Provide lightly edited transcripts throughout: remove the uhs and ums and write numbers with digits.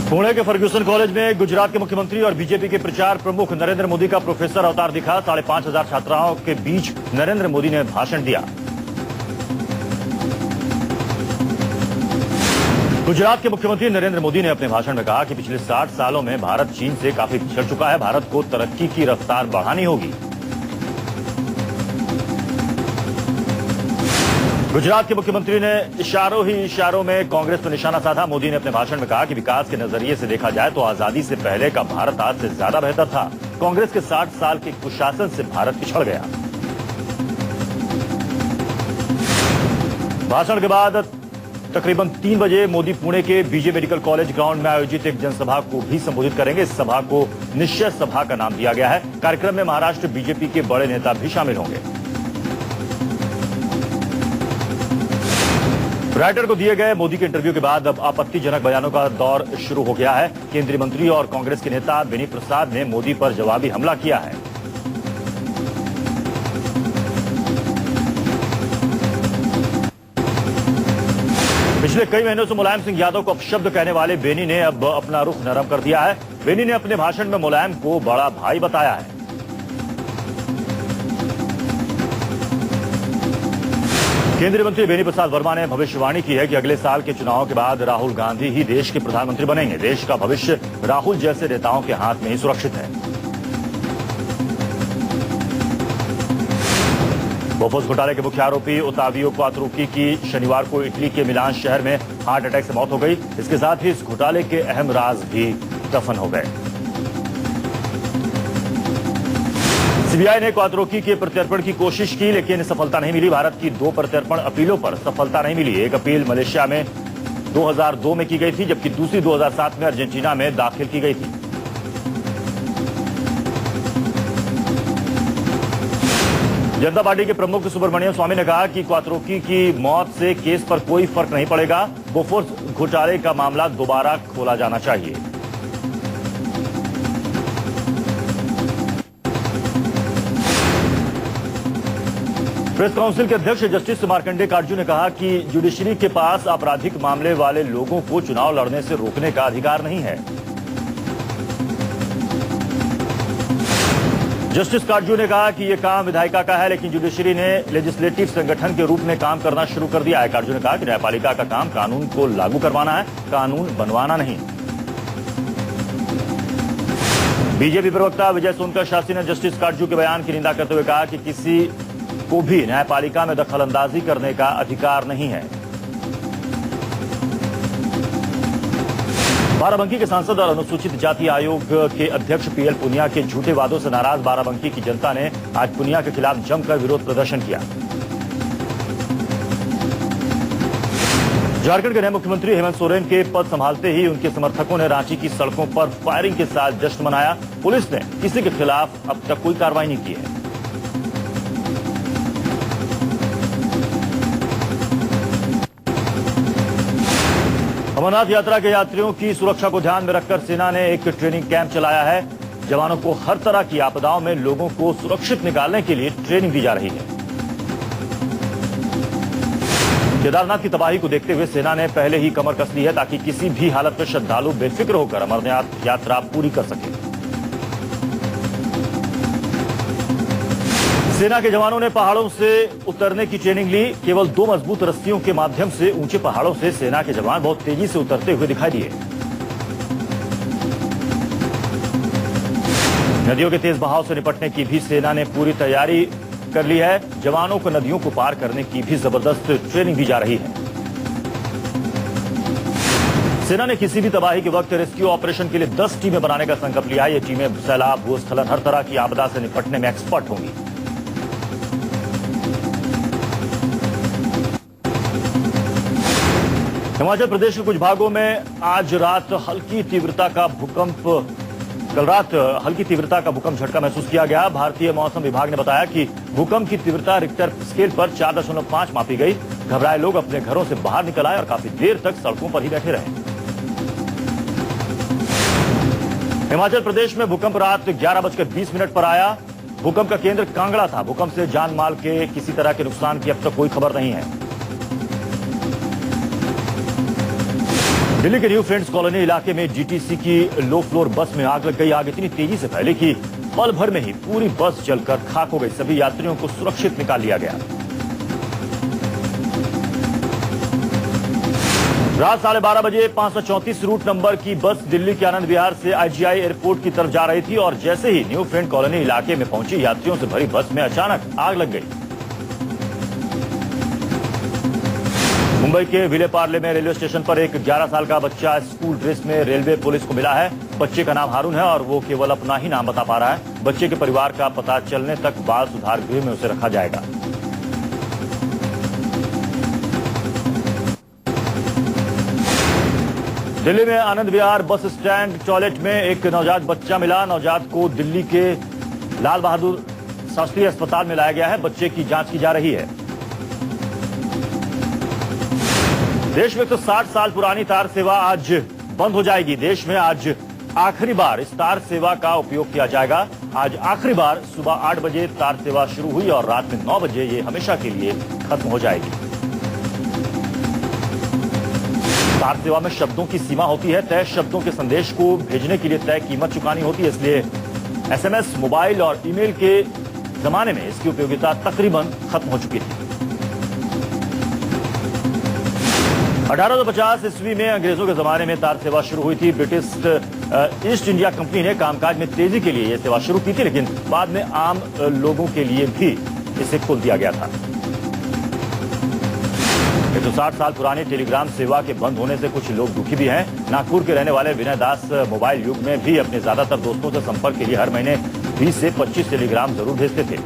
पुणे के Fergusson college में गुजरात के मुख्यमंत्री और बीजेपी के प्रचार प्रमुख नरेंद्र मोदी का प्रोफेसर अवतार दिखा। 5,500 छात्राओं के बीच नरेंद्र मोदी ने भाषण दिया। गुजरात के मुख्यमंत्री नरेंद्र मोदी ने अपने भाषण में कहा कि पिछले 60 सालों में भारत चीन से काफी पिछड़ चुका है। भारत को तरक्की की रफ्तार बढ़ानी होगी। गुजरात के मुख्यमंत्री ने इशारों में कांग्रेस पर निशाना साधा। मोदी ने अपने भाषण में कहा कि विकास के नजरिए से देखा जाए तो आजादी से पहले का भारत आज से ज्यादा बेहतर था। कांग्रेस के 60 साल के कुशासन से भारत पिछड़ गया। भाषण के बाद तकरीबन 3 बजे मोदी पुणे के बीजे मेडिकल कॉलेज ग्राउंड में आयोजित एक जनसभा को भी संबोधित करेंगे। इस सभा को निश्चय सभा का नाम दिया गया है। कार्यक्रम में महाराष्ट्र बीजेपी के बड़े नेता भी शामिल होंगे। राइटर को दिए गए मोदी के इंटरव्यू के बाद अब आपत्तिजनक बयानों का दौर शुरू हो गया है। केंद्रीय मंत्री और कांग्रेस के नेता बेनी प्रसाद ने मोदी पर जवाबी हमला किया है। पिछले कई महीनों से मुलायम सिंह यादव को अपशब्द कहने वाले बेनी ने अब अपना रुख नरम कर दिया है। बेनी ने अपने भाषण में मुलायम को बड़ा भाई बताया है। केंद्रीय मंत्री बेनी प्रसाद वर्मा ने भविष्यवाणी की है कि अगले साल के चुनाव के बाद राहुल गांधी ही देश के प्रधानमंत्री बनेंगे। देश का भविष्य राहुल जैसे नेताओं के हाथ में ही सुरक्षित है। बोफोर्स घोटाले के मुख्य आरोपी ओतावियो क्वात्रोकी की शनिवार को इटली के मिलान शहर में हार्ट अटैक से मौत हो गई। इसके साथ ही इस घोटाले के अहम राज भी दफन हो गए। सीबीआई ने क्वात्रोकी के प्रत्यर्पण की कोशिश की, लेकिन सफलता नहीं मिली। भारत की 2 प्रत्यर्पण अपीलों पर सफलता नहीं मिली। एक अपील मलेशिया में 2002 में की गई थी, जबकि दूसरी 2007 में अर्जेंटीना में दाखिल की गई थी। जनता पार्टी के प्रमुख सुब्रमण्यम स्वामी ने कहा कि क्वात्रोकी की मौत से केस पर कोई फर्क नहीं पड़ेगा। बोफोर्स घोटाले का मामला दोबारा खोला जाना चाहिए। प्रेस काउंसिल के अध्यक्ष जस्टिस मार्कंडेय काटजू ने कहा कि जुडिशरी के पास आपराधिक मामले वाले लोगों को चुनाव लड़ने से रोकने का अधिकार नहीं है। जस्टिस काटजू ने कहा कि यह काम विधायिका का है, लेकिन जुडिशरी ने लेजिस्लेटिव संगठन के रूप में काम करना शुरू कर दिया है। काटजू ने कहा कि न्यायपालिका का काम कानून को लागू करवाना है, कानून बनवाना नहीं। बीजेपी प्रवक्ता विजय सोनकर शास्त्री ने जस्टिस काटजू के बयान की निंदा करते हुए कहा कि किसी को भी न्यायपालिका में दखलंदाजी करने का अधिकार नहीं है। बाराबंकी के सांसद और अनुसूचित जाति आयोग के अध्यक्ष पीएल पुनिया के झूठे वादों से नाराज बाराबंकी की जनता ने आज पुनिया के खिलाफ जमकर विरोध प्रदर्शन किया। झारखंड के नए मुख्यमंत्री हेमंत सोरेन के पद संभालते ही उनके समर्थकों ने रांची की सड़कों पर फायरिंग के साथ जश्न मनाया। पुलिस ने किसी के खिलाफ अब तक कोई कार्रवाई नहीं की है। अमरनाथ यात्रा के यात्रियों की सुरक्षा को ध्यान में रखकर सेना ने एक ट्रेनिंग कैंप चलाया है। जवानों को हर तरह की आपदाओं में लोगों को सुरक्षित निकालने के लिए ट्रेनिंग दी जा रही है। केदारनाथ की तबाही को देखते हुए सेना ने पहले ही कमर कस ली है, ताकि किसी भी हालत में श्रद्धालु बेफिक्र होकर अमरनाथ यात्रा पूरी कर सके। सेना के जवानों ने पहाड़ों से उतरने की ट्रेनिंग ली। केवल 2 मजबूत रस्सियों के माध्यम से ऊंचे पहाड़ों से सेना के जवान बहुत तेजी से उतरते हुए दिखाई दिए। नदियों के तेज बहाव से निपटने की भी सेना ने पूरी तैयारी कर ली है। जवानों को नदियों को पार करने की भी जबरदस्त ट्रेनिंग दी जा रही है। सेना ने किसी भी तबाही के वक्त रेस्क्यू ऑपरेशन के लिए 10 टीमें बनाने का संकल्प लिया है। ये टीमें सैलाब, भूस्खलन, हर तरह की आपदा से निपटने में एक्सपर्ट होंगी। हिमाचल प्रदेश के कुछ भागों में आज रात हल्की तीव्रता का भूकंप झटका महसूस किया गया। भारतीय मौसम विभाग ने बताया कि भूकंप की तीव्रता रिक्टर स्केल पर 4.5 मापी गई। घबराए लोग अपने घरों से बाहर निकल आए और काफी देर तक सड़कों पर ही बैठे रहे। हिमाचल प्रदेश में भूकंप रात 11:20 पर आया। भूकंप का केंद्र कांगड़ा था। भूकंप से जान माल के किसी तरह के नुकसान की अब तक कोई खबर नहीं है। दिल्ली के न्यू फ्रेंड्स कॉलोनी इलाके में जीटीसी की लो फ्लोर बस में आग लग गई। आग इतनी तेजी से फैली कि पल भर में ही पूरी बस जलकर खाक हो गई। सभी यात्रियों को सुरक्षित निकाल लिया गया। रात 12:30 बजे 534 रूट नंबर की बस दिल्ली के आनंद विहार से आईजीआई एयरपोर्ट की तरफ जा रही थी और जैसे ही न्यू फ्रेंड कॉलोनी इलाके में पहुंची, यात्रियों से भरी बस में अचानक आग लग गई। मुंबई के विलेपार्ले में रेलवे स्टेशन पर एक 11 साल का बच्चा स्कूल ड्रेस में रेलवे पुलिस को मिला है। बच्चे का नाम हारून है और वो केवल अपना ही नाम बता पा रहा है। बच्चे के परिवार का पता चलने तक बाल सुधार गृह में उसे रखा जाएगा। दिल्ली में Anand Vihar bus stand toilet में एक नवजात बच्चा मिला। नवजात को दिल्ली के लाल बहादुर शास्त्री अस्पताल में लाया गया है। बच्चे की जांच की जा रही है। देश में 160 साल पुरानी तार सेवा आज बंद हो जाएगी। देश में आज आखिरी बार इस तार सेवा का उपयोग किया जाएगा। आज आखिरी बार सुबह 8 बजे तार सेवा शुरू हुई और रात में 9 बजे ये हमेशा के लिए खत्म हो जाएगी। तार सेवा में शब्दों की सीमा होती है। तय शब्दों के संदेश को भेजने के लिए तय कीमत चुकानी होती है। इसलिए एसएमएस, मोबाइल और ईमेल के जमाने में इसकी उपयोगिता तकरीबन खत्म हो चुकी थी। 1850 ईस्वी में अंग्रेजों के जमाने में तार सेवा शुरू हुई थी। ब्रिटिश ईस्ट इंडिया कंपनी ने कामकाज में तेजी के लिए यह सेवा शुरू की थी, लेकिन बाद में आम लोगों के लिए भी इसे खोल दिया गया था। 160 साल पुरानी टेलीग्राम सेवा के बंद होने से कुछ लोग दुखी भी हैं। नागपुर के रहने वाले विनय दास मोबाइल युग में भी अपने ज्यादातर दोस्तों से संपर्क के लिए हर महीने 20 से 25 टेलीग्राम जरूर भेजते थे।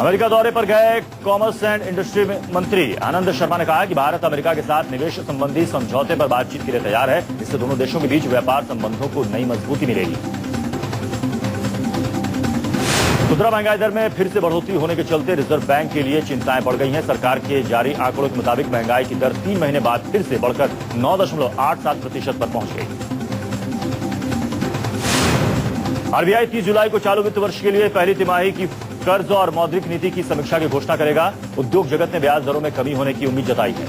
अमेरिका दौरे पर गए कॉमर्स एंड इंडस्ट्री मंत्री आनंद शर्मा ने कहा कि भारत अमेरिका के साथ निवेश संबंधी समझौते पर बातचीत के लिए तैयार है। इससे दोनों देशों के बीच व्यापार संबंधों को नई मजबूती मिलेगी। खुदरा महंगाई दर में फिर से बढ़ोतरी होने के चलते रिजर्व बैंक के लिए चिंताएं बढ़ गई हैं। सरकार के जारी आंकड़ों के मुताबिक महंगाई की दर 3 महीने बाद फिर से बढ़कर 9.87% पर पहुंच गई। आरबीआई 30 जुलाई को चालू वित्त वर्ष के लिए पहली तिमाही की कर्ज और मौद्रिक नीति की समीक्षा की घोषणा करेगा। उद्योग जगत ने ब्याज दरों में कमी होने की उम्मीद जताई है।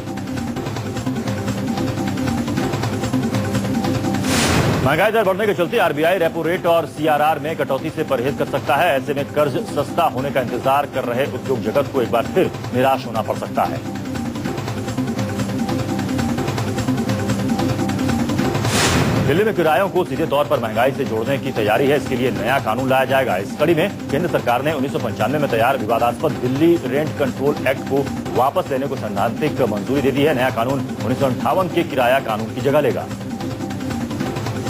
महंगाई दर बढ़ने के चलते आरबीआई रेपो रेट और सीआरआर में कटौती से परहेज कर सकता है। ऐसे में कर्ज सस्ता होने का इंतजार कर रहे उद्योग जगत को एक बार फिर निराश होना पड़ सकता है। दिल्ली में किरायों को सीधे तौर पर महंगाई से जोड़ने की तैयारी है। इसके लिए नया कानून लाया जाएगा। इस कड़ी में केंद्र सरकार ने 1995 में तैयार विवादास्पद दिल्ली रेंट कंट्रोल एक्ट को वापस लेने को सैद्धांतिक मंजूरी दे दी है। नया कानून 1958 के किराया कानून की जगह लेगा।